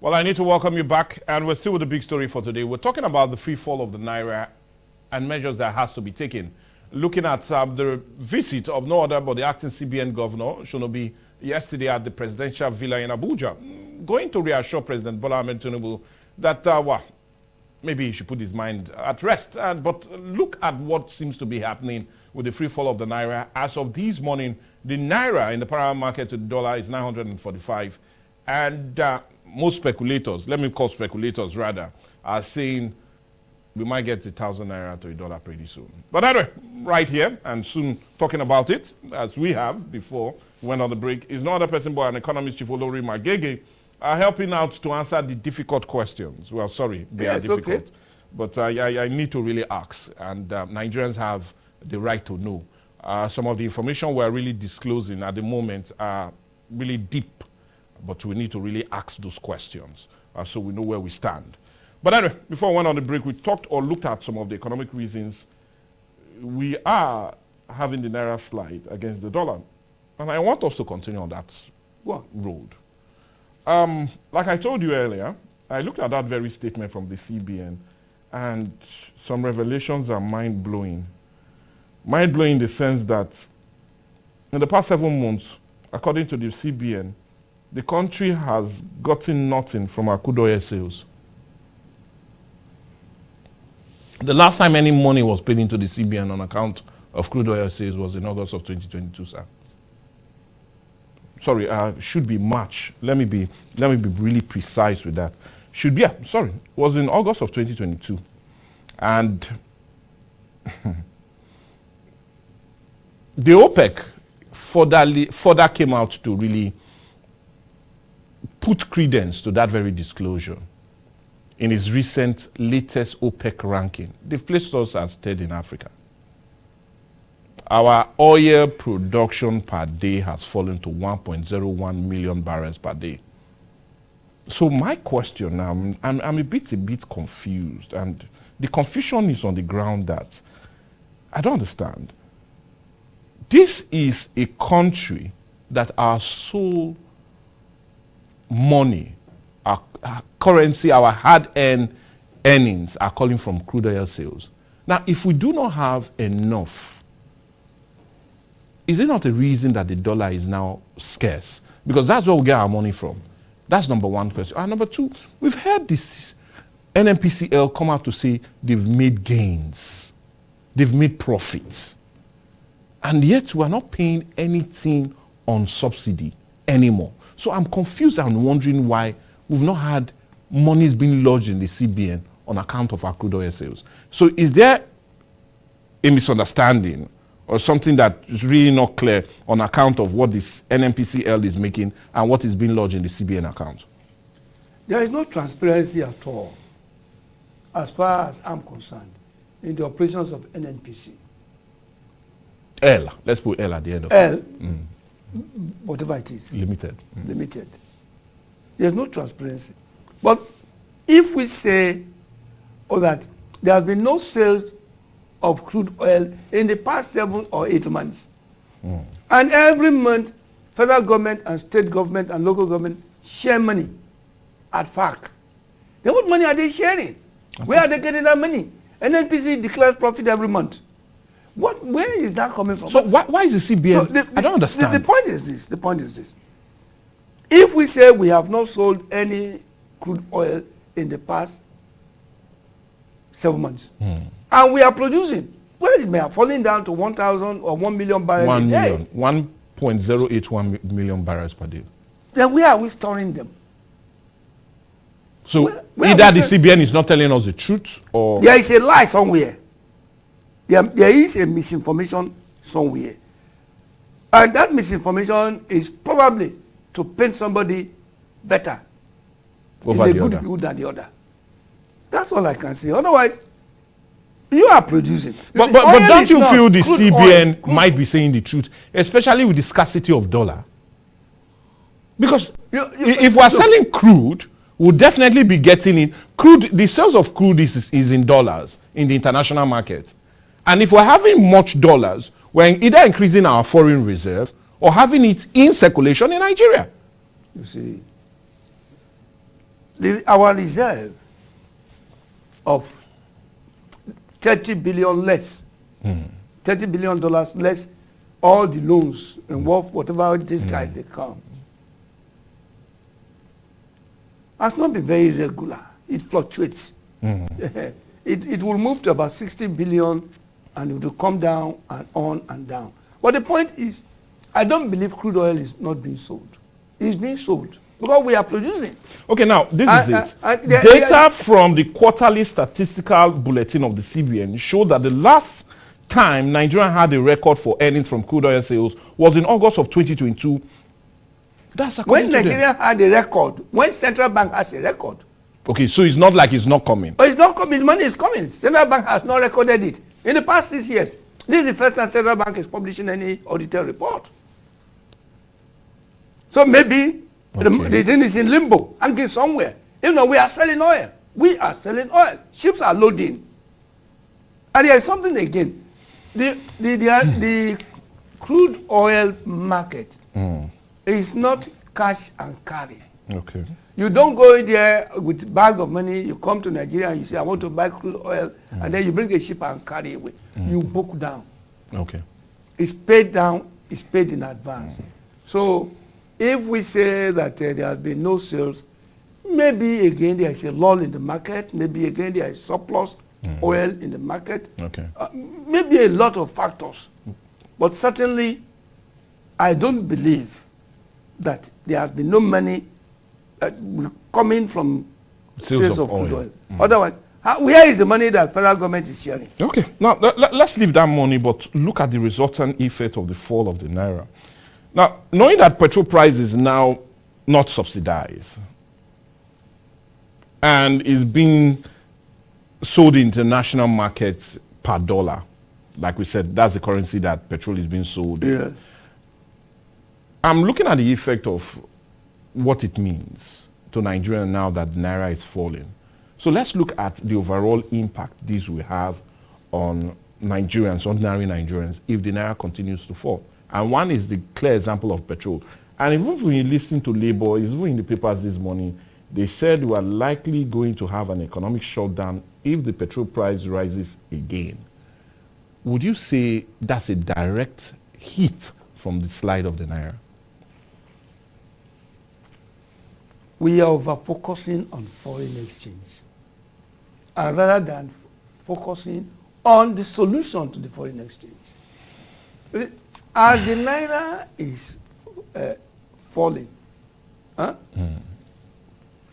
Well, I need to welcome you back, and we're still with the big story for today. We're talking about the free fall of the Naira and measures that has to be taken. Looking at the visit of no other but the acting CBN governor, Shonobi, yesterday at the presidential villa in Abuja, going to reassure President Bola Ahmed Tinubu that, maybe he should put his mind at rest. But look at what seems to be happening with the free fall of the Naira. As of this morning, the Naira in the parallel market to the dollar is 945. And most speculators, let me call speculators rather, are saying we might get 1,000 Naira to a dollar pretty soon. But anyway, right here and soon talking about it, as we have before we went on the break, is no other person but an economist, Chief Olori Magege, helping out to answer the difficult questions. Well, sorry, they are difficult. Okay. But I need to really ask, and Nigerians have the right to know. Some of the information we're really disclosing at the moment are really deep, but we need to really ask those questions so we know where we stand. But anyway, before we went on the break, we talked or looked at some of the economic reasons we are having the Naira slide against the dollar. And I want us to continue on that road. Like I told you earlier, I looked at that very statement from the CBN, and some revelations are mind-blowing. Mind-blowing in the sense that in the past 7 months, according to the CBN, the country has gotten nothing from our crude oil sales. The last time any money was paid into the CBN on account of crude oil sales was in August of 2022, sir. Sorry, should be March. Let me be really precise with that. Should be, was in August of 2022. And the OPEC further came out to really put credence to that very disclosure. In its recent latest OPEC ranking, they've placed us as third in Africa. Our oil production per day has fallen to 1.01 million barrels per day. So my question now, I'm a bit confused, and the confusion is on the ground that I don't understand. This is a country that our sole money, our currency, our hard-earned earnings are calling from crude oil sales. Now, if we do not have enough, is it not a reason that the dollar is now scarce? Because that's where we get our money from. That's number one question. And number two, we've heard this NNPCL come out to say they've made gains. They've made profits. And yet we're not paying anything on subsidy anymore. So I'm confused and wondering why we've not had monies being lodged in the CBN on account of our crude oil sales. So is there a misunderstanding or something that is really not clear on account of what this NNPCL is making and what is being lodged in the CBN account? There is no transparency at all, as far as I'm concerned, in the operations of NNPC. L, let's put L at the end of L, whatever it is. Limited. Limited. There's no transparency. But if we say that there has been no sales of crude oil in the past 7 or 8 months, and every month federal government and state government and local government share money at FAC, then what money are they sharing? Okay. Where are they getting that money? NNPC declares profit every month. Where is that coming from? So why is the CBN? So I don't understand. The point is this. The point is this. If we say we have not sold any crude oil in the past 7 months, and we are producing, well, it may have fallen down to 1,000 or 1 million barrels a day. 1.081 million barrels per day. Then where are we storing them? So either the CBN is not telling us the truth, or there is a lie somewhere. There is a misinformation somewhere. And that misinformation is probably to paint somebody better over in the a good other view than the other. That's all I can say. Otherwise, you are producing. But don't you feel the CBN might be saying the truth, especially with the scarcity of dollar? Because if we're selling crude, we'll definitely be getting it. Crude, the sales of crude is in dollars in the international market. And if we're having much dollars, we're either increasing our foreign reserve or having it in circulation in Nigeria. You see, our reserve of 30 billion less, $30 billion less, all the loans and whatever these guys they come, has not been very regular. It fluctuates. It will move to about 60 billion and it will come down and on and down. But the point is, I don't believe crude oil is not being sold. It's being sold because we are producing. Okay, now this is it. Data from the quarterly statistical bulletin of the CBN show that the last time Nigeria had a record for earnings from crude oil sales was in August of 2022. That's when Nigeria had a record, when central bank has a record. Okay, so it's not like it's not coming. But it's not coming. Money is coming. Central bank has not recorded it. In the past 6 years, this is the first time central bank is publishing any auditor report. So maybe the thing is in limbo, hanging somewhere. You know, we are selling oil. We are selling oil. Ships are loading. And there is something again. The crude oil market is not cash and carry. Okay. You don't go in there with a bag of money, you come to Nigeria and you say, I want to buy crude oil, and then you bring a ship and carry away. You book down. Okay. It's paid down, it's paid in advance. So if we say that there has been no sales, maybe again there is a lull in the market, maybe again there is surplus oil in the market. Okay. Maybe a lot of factors. But certainly, I don't believe that there has been no money coming from sales of crude oil. Otherwise, where is the money that federal government is sharing? Okay, now let's leave that money, but look at the resultant effect of the fall of the Naira. Now, knowing that petrol price is now not subsidized and is being sold in international markets per dollar, like we said, that's the currency that petrol is being sold. Yes. I'm looking at the effect of what it means to Nigeria now that the Naira is falling. So let's look at the overall impact this will have on Nigerians, ordinary Nigerians, if the Naira continues to fall. And one is the clear example of petrol. And even when you listen to Labour, even in the papers this morning, they said we are likely going to have an economic shutdown if the petrol price rises again. Would you say that's a direct hit from the slide of the Naira? We are over-focusing on foreign exchange, and rather than focusing on the solution to the foreign exchange. As the Naira is falling,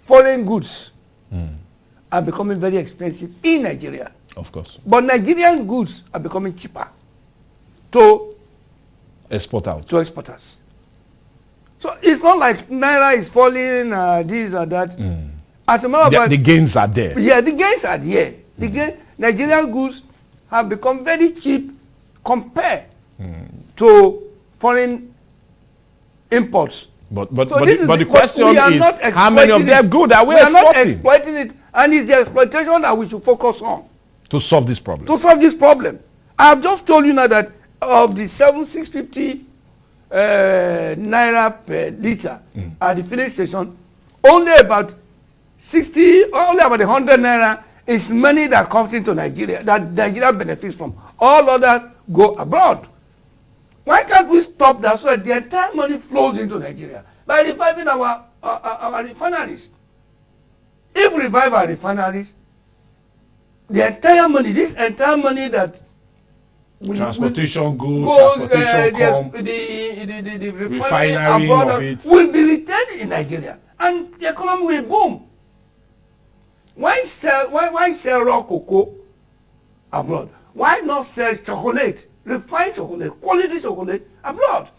foreign goods are becoming very expensive in Nigeria. Of course. But Nigerian goods are becoming cheaper to export out. To exporters. So it's not like Naira is falling, this or that. As a matter of fact, the gains are there. Yeah, the gains are there. Nigerian goods have become very cheap compared to foreign imports. But the question is, how many of them good are we exporting? We are not exploiting it, and it's the exploitation that we should focus on. To solve this problem. To solve this problem. I have just told you now that of the 650 Naira per liter at the filling station, only about 100 Naira is money that comes into Nigeria, that Nigeria benefits from. All others go abroad. Why can't we stop that so that the entire money flows into Nigeria by reviving our refineries? If we revive our refineries, the entire money, this entire money that transportation goes, the refinery abroad will be retained in Nigeria, and the economy will boom. Why sell raw cocoa abroad? Why not sell chocolate, refined chocolate, quality chocolate abroad?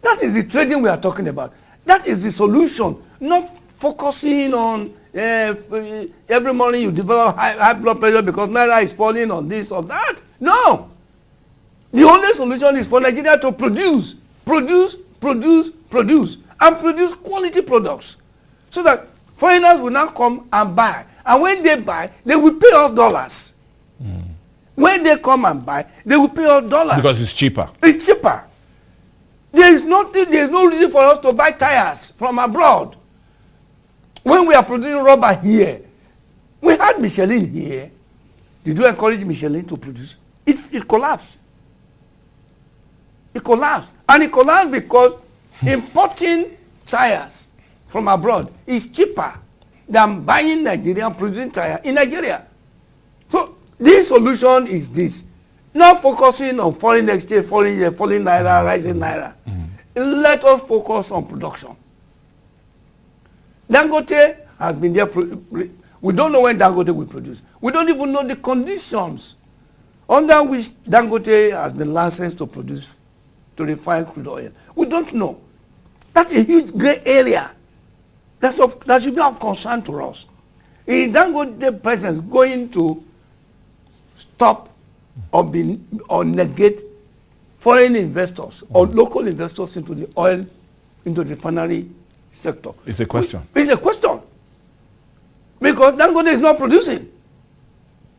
That is the trading we are talking about. That is the solution, not focusing on every morning you develop high blood pressure because Naira is falling on this or that. No. The only solution is for Nigeria to produce and produce quality products so that foreigners will now come and buy. And when they buy, they will pay us dollars. When they come and buy, they will pay us dollars. Because it's cheaper. It's cheaper. There is no reason for us to buy tires from abroad. When we are producing rubber here, we had Michelin here. Did you encourage Michelin to produce? It collapsed. It collapsed. And it collapsed because importing tires from abroad is cheaper than buying Nigerian producing tire in Nigeria. So this solution is this. Not focusing on foreign exchange, falling Naira, rising Naira. Let us focus on production. Dangote has been there. We don't know when Dangote will produce. We don't even know the conditions under which Dangote has been licensed to produce, to refine crude oil. We don't know. That's a huge gray area. That should be of concern to us. Is Dangote presence going to stop or negate foreign investors or local investors into the oil, into the refinery sector? It's a question. It's a question. Because Dangote is not producing.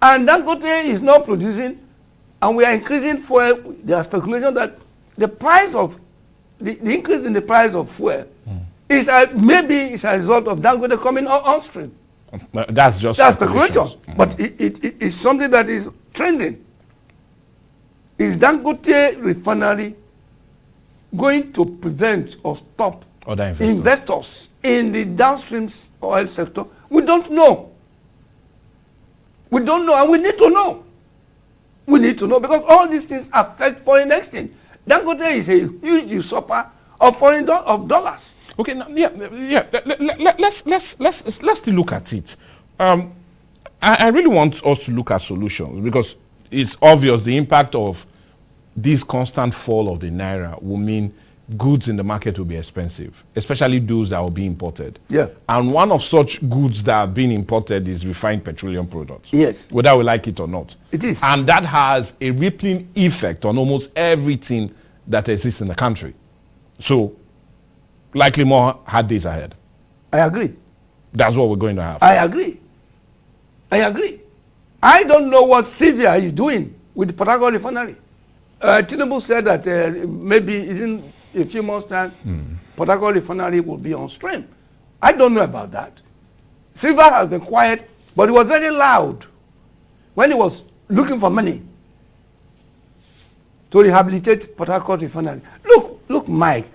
And Dangote is not producing, and we are increasing fuel. There are speculation that the price of, the increase in the price of fuel is maybe it's a result of Dangote coming on stream. That's speculation. But it is something that is trending. Is Dangote refinery going to prevent or stop other investors in the downstream oil sector? We don't know. We don't know, and we need to know. We need to know because all these things affect foreign exchange. Dangote is a huge usurper of foreign dollars. Okay, now, let's still look at it. I really want us to look at solutions because it's obvious the impact of this constant fall of the Naira will mean goods in the market will be expensive, especially those that will be imported. Yeah. And one of such goods that are being imported is refined petroleum products. Yes. Whether we like it or not. It is. And that has a rippling effect on almost everything that exists in the country. So, likely more hard days ahead. I agree. That's what we're going to have. I agree. I don't know what Sylvia is doing with the Port Harcourt refinery. Tinubu said that maybe in a few months' time, Port Harcourt refinery will be on stream. I don't know about that. Silva has been quiet, but he was very loud when he was looking for money to rehabilitate Port Harcourt refinery. Look, Mike.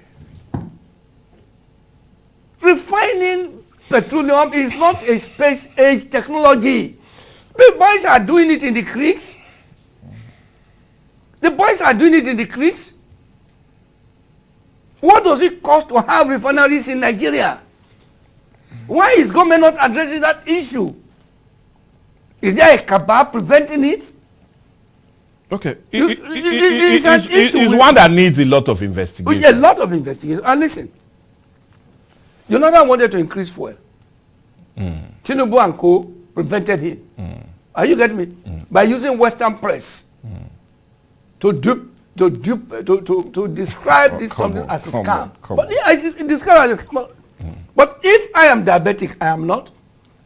Refining petroleum is not a space-age technology. The boys are doing it in the creeks. What does it cost to have refineries in Nigeria? Why is government not addressing that issue? Is there a cabal preventing it? Okay. It's one that needs a lot of investigation. A lot of investigation. And listen, Jonathan wanted to increase fuel. Tinubu and co. prevented him. Are you getting me? By using Western press to describe this something as a scam. But it's described as a scam. But if I am diabetic, I am not,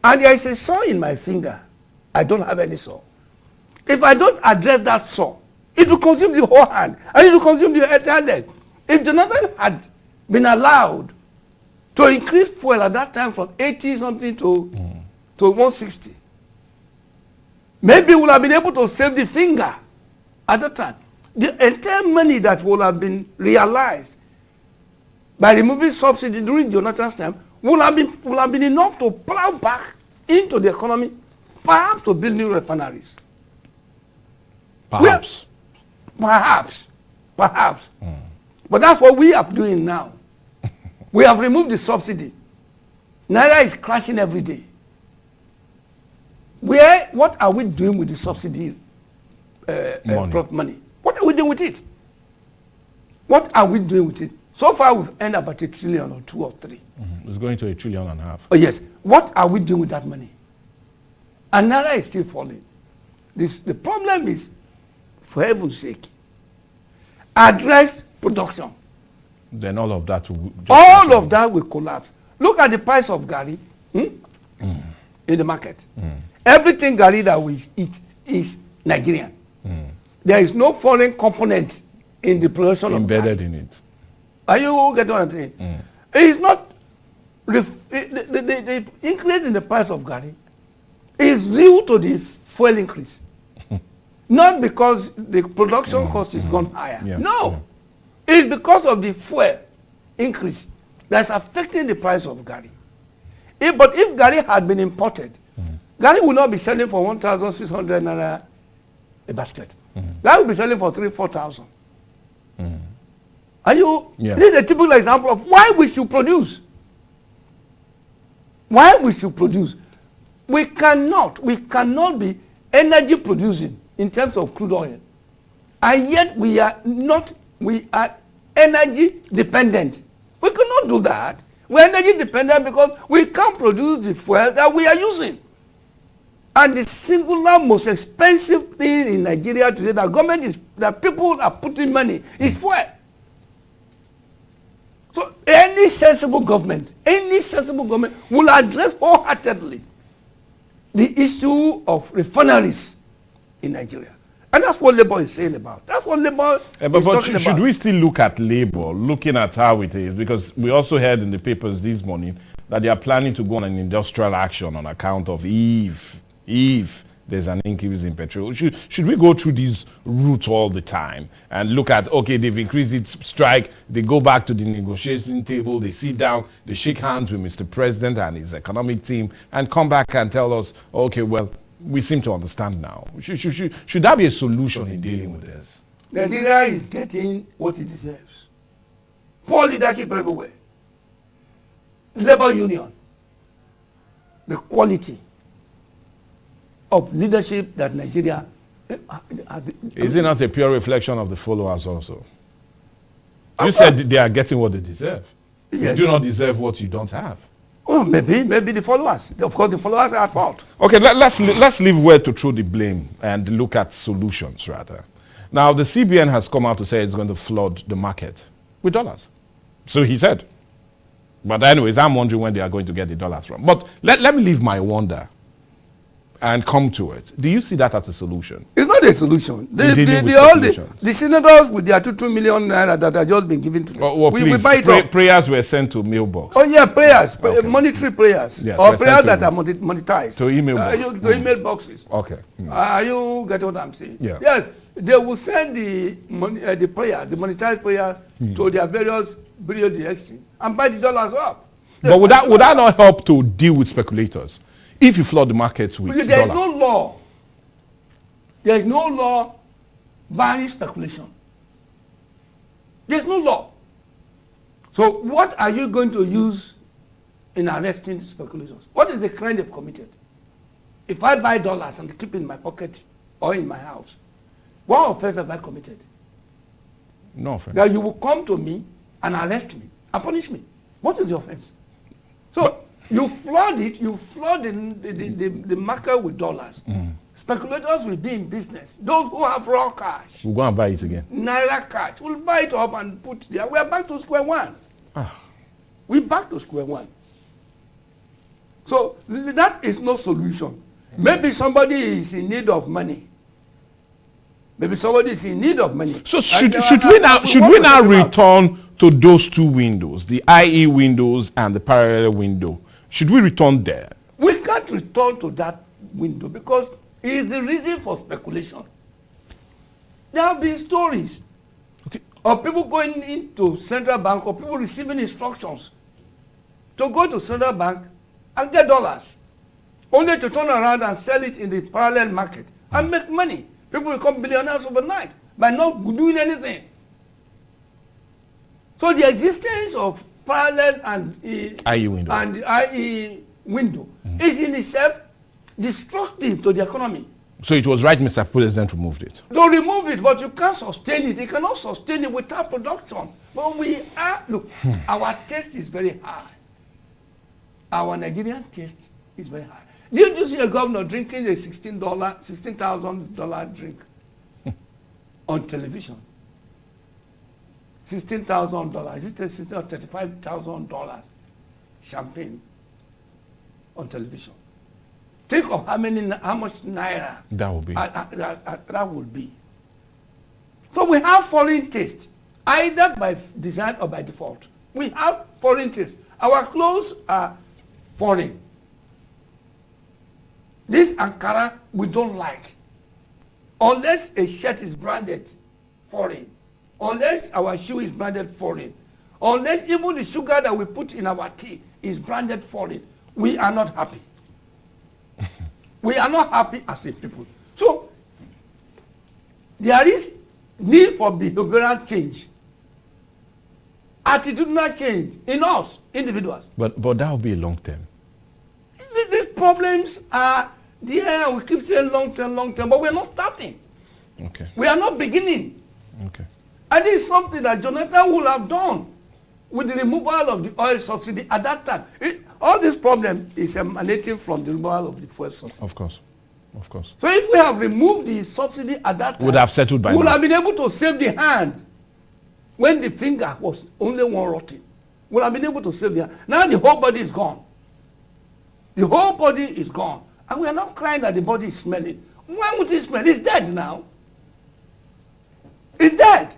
and there is a sore in my finger, I don't have any sore. If I don't address that sore, it will consume the whole hand, and it will consume the entire leg. If Jonathan had been allowed to increase fuel at that time from 80 something to 160, maybe we would have been able to save the finger at that time. The entire money that would have been realized by removing subsidy during Jonathan's time would have been enough to plow back into the economy, perhaps to build new refineries. Perhaps. Perhaps. But that's what we are doing now. We have removed the subsidy. Naira is crashing every day. What are we doing with the subsidy money? What are we doing with it? So far, we've earned about $1 trillion or 2 or 3. It's going to $1.5 trillion. Oh, yes. What are we doing with that money? And Naira is still falling. The problem is, for heaven's sake, address production. Then all of that will collapse. Look at the price of Gari in the market. Everything Gari that we eat is Nigerian. There is no foreign component in the production embedded of Gari. in it. Are you getting what I'm saying? It's not the increase in the price of Gari is due to the fuel increase. Not because the production cost is gone higher. Yeah. No. It's because of the fuel increase that's affecting the price of Gari. But if Gari had been imported, Gari would not be selling for 1,600 naira a basket. Gari would be selling for 3,000-4,000. Are you? Yeah. This is a typical example of why we should produce. Why we should produce. We cannot be energy producing in terms of crude oil. And yet we are energy dependent. We cannot do that. We're energy dependent because we can't produce the fuel that we are using. And the singular most expensive thing in Nigeria today that people are putting money is fuel. So any sensible government will address wholeheartedly the issue of refineries in Nigeria. And that's what Labour is saying about. That's what Labour is talking about. Should we still look at Labour, looking at how it is? Because we also heard in the papers this morning that they are planning to go on an industrial action on account of if there's an increase in petrol. Should we go through these routes all the time and look at, okay, they've increased its strike, they go back to the negotiation table, they sit down, they shake hands with Mr. President and his economic team and come back and tell us, okay, well, we seem to understand now. Should that be a solution in dealing with this? Nigeria is getting what it deserves. Poor leadership everywhere. Labour union. The quality of leadership that Nigeria is it not a pure reflection of the followers also? You said they are getting what they deserve. Yes. You do not deserve what you don't have. Oh, maybe the followers. Of course, the followers are at fault. Okay, let's leave where to throw the blame and look at solutions rather. Now, the CBN has come out to say it's going to flood the market with dollars. So he said. But anyways, I'm wondering when they are going to get the dollars from. But let me leave my wonder and come to it. Do you see that as a solution? It's not a solution. The senators with their 2 million naira that have just been given to them. We buy it up. Prayers were sent to mailbox. Oh yeah, prayers, okay. Monetary prayers, yes, or prayers that are monetized. To email to email boxes. Okay. Are you getting what I'm saying? Yeah. Yes, they will send the prayers, the monetized prayers, to their various bureau de exchange and buy the dollars up. But would that not help to deal with speculators? If you flood the markets with there is no law. There is no law banning speculation. There is no law. So what are you going to use in arresting speculators? What is the crime they've committed? If I buy dollars and keep it in my pocket or in my house, what offense have I committed? No offense. That you will come to me and arrest me and punish me. What is the offense? So you flood the market with dollars. Speculators will be in business. Those who have raw cash, we'll go and buy it again. Naira cash, will buy it up and put there. We are back to square one. We're back to square one. So that is no solution. Maybe somebody is in need of money. So should we now return to those two windows, the IE windows and the parallel window? Should we return there? We can't return to that window because it is the reason for speculation. There have been stories of people going into central bank or people receiving instructions to go to central bank and get dollars, only to turn around and sell it in the parallel market and make money. People become billionaires overnight by not doing anything. So the existence of parallel and IE window is in itself destructive to the economy. So it was right Mr. President removed it. To remove it, but you can't sustain it. You cannot sustain it without production. But our taste is very high. Our Nigerian taste is very high. Didn't you see a governor drinking a $16,000 drink on television? $16,000. Is it $16,000 or $35,000 champagne on television? Think of how much Naira that will be. That will be. So we have foreign taste, either by design or by default. We have foreign taste. Our clothes are foreign. This Ankara we don't like. Unless a shirt is branded foreign. Unless our shoe is branded foreign. Unless even the sugar that we put in our tea is branded foreign. We are not happy. We are not happy as a people. So, there is need for behavioral change. Attitudinal change in us, individuals. But that will be a long term. These problems are there. We keep saying long term, but we're not starting. Okay. We are not beginning. Okay. And this is something that Jonathan would have done with the removal of the oil subsidy at that time. All this problem is emanating from the removal of the fuel subsidy. Of course. Of course. So if we have removed the subsidy at that time, would have settled by now. We would have been able to save the hand when the finger was only one rotting. We would have been able to save the hand. Now the whole body is gone. The whole body is gone. And we are not crying that the body is smelling. Why would it smell? It's dead now. It's dead.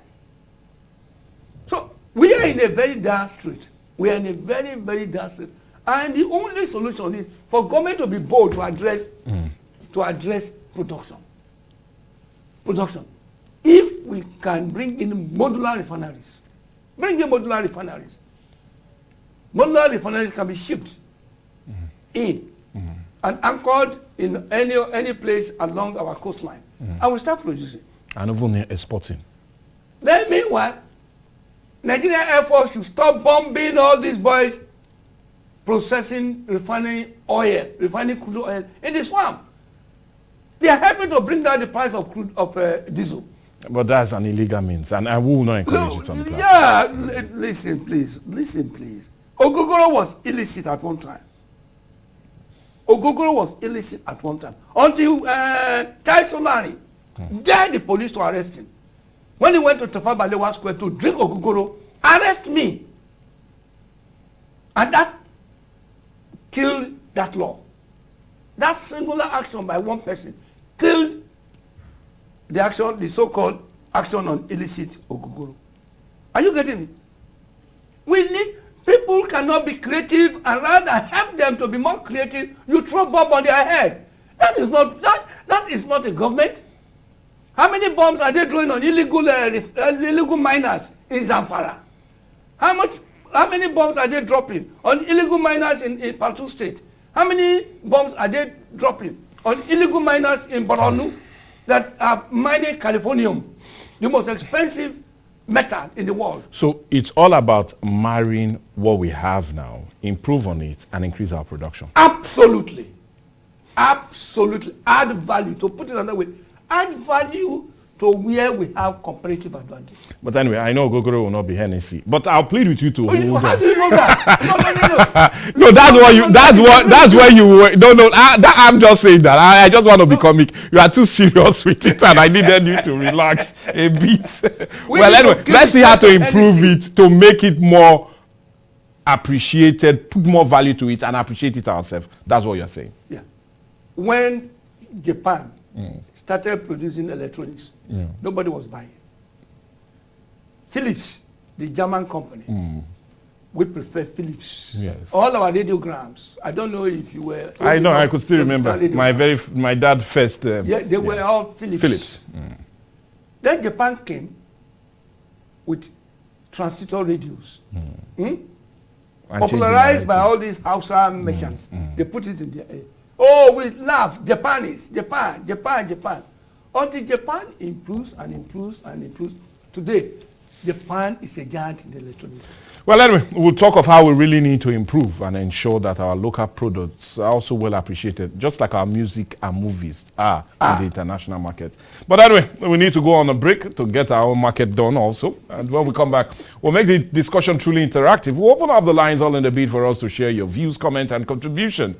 So we are in a very dark street. We are in a very, very dark street. And the only solution is for government to be bold to address production. Production. If we can bring in modular refineries, bring in modular refineries. Modular refineries can be shipped in and anchored in any place along our coastline. And we start producing. And even exporting. Then meanwhile, Nigerian Air Force should stop bombing all these boys processing refining crude oil in the swamp. They are helping to bring down the price of diesel. But that's an illegal means, and I will not encourage it on the Yeah, listen please. Ogogoro was illicit at one time. Until Tai Solari dared the police to arrest him. When he went to Tafa Balewa Square to drink Ogogoro, arrest me. And that killed that law. That singular action by one person killed the action, the so-called action on illicit Ogogoro. Are you getting it? We need, people cannot be creative, and rather help them to be more creative. You throw bomb on their head. That is not a government. How many bombs are they throwing on illegal miners in Zamfara? How many bombs are they dropping on illegal miners in Plateau State? How many bombs are they dropping on illegal miners in Borno that are mining californium, the most expensive metal in the world? So it's all about marrying what we have now, improve on it, and increase our production. Absolutely. Absolutely. Add value. To put it another way, add value to where we have comparative advantage. But anyway, I know Gogoro will not be Hennessy, but I'll plead with you to hold how on. do you know that? No, that's where you were. No, I'm just saying that. I just want to be comic. You are too serious with it, and I needed you to relax a bit. Well, anyway, let's see how to improve it, to make it more appreciated, put more value to it, and appreciate it ourselves. That's what you're saying. Yeah. When Japan started producing electronics, nobody was buying. Philips, the German company, we prefer Philips. Yes. All our radiograms, I don't know if you were... I know, I could still remember. My dad first... they were all Philips. Then Japan came with transistor radios. Popularized by all these Hausa merchants. They put it in their air. Oh, we laugh. Japan. Until Japan improves and improves and improves. Today, Japan is a giant in the electronics. Well, anyway, we'll talk of how we really need to improve and ensure that our local products are also well appreciated, just like our music and movies are in the international market. But anyway, we need to go on a break to get our own market done also. And when we come back, we'll make the discussion truly interactive. We'll open up the lines all in the bid for us to share your views, comments, and contribution.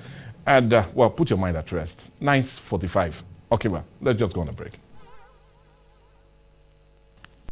And, well, put your mind at rest. 9:45. Okay, well, let's just go on a break.